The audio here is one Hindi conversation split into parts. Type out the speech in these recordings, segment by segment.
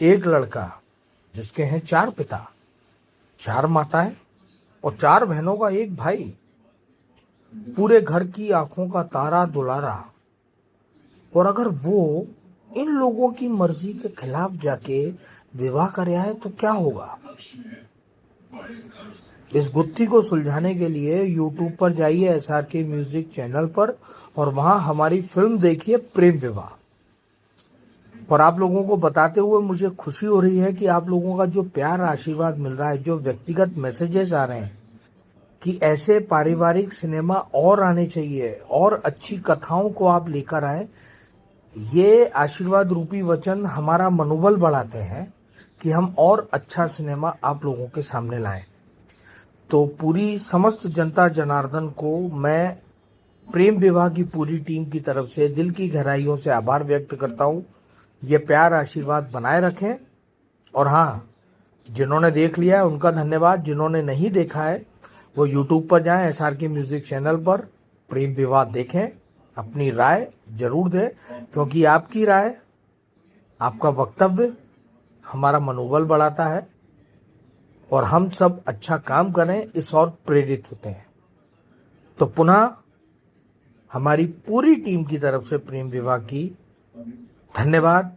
एक लड़का जिसके हैं 4 पिता, 4 माताएं और 4 बहनों का एक भाई, पूरे घर की आंखों का तारा दुलारा। और अगर वो इन लोगों की मर्जी के खिलाफ जाके विवाह कर आए तो क्या होगा? इस गुत्थी को सुलझाने के लिए यूट्यूब पर जाइए, SRK म्यूजिक चैनल पर, और वहां हमारी फिल्म देखिए प्रेम विवाह। और आप लोगों को बताते हुए मुझे खुशी हो रही है कि आप लोगों का जो प्यार आशीर्वाद मिल रहा है, जो व्यक्तिगत मैसेजेस आ रहे हैं कि ऐसे पारिवारिक सिनेमा और आने चाहिए और अच्छी कथाओं को आप लेकर आए, ये आशीर्वाद रूपी वचन हमारा मनोबल बढ़ाते हैं कि हम और अच्छा सिनेमा आप लोगों के सामने लाएं। तो पूरी समस्त जनता जनार्दन को मैं प्रेम विवाह की पूरी टीम की तरफ से दिल की गहराइयों से आभार व्यक्त करता हूं। ये प्यार आशीर्वाद बनाए रखें। और हाँ, जिन्होंने देख लिया है उनका धन्यवाद, जिन्होंने नहीं देखा है वो यूट्यूब पर जाएं, SRK म्यूजिक चैनल पर प्रेम विवाह देखें, अपनी राय जरूर दें, क्योंकि आपकी राय, आपका वक्तव्य हमारा मनोबल बढ़ाता है और हम सब अच्छा काम करें इस और प्रेरित होते हैं। तो पुनः हमारी पूरी टीम की तरफ से प्रेम विवाह की धन्यवाद।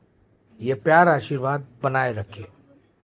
ये प्यार आशीर्वाद बनाए रखे।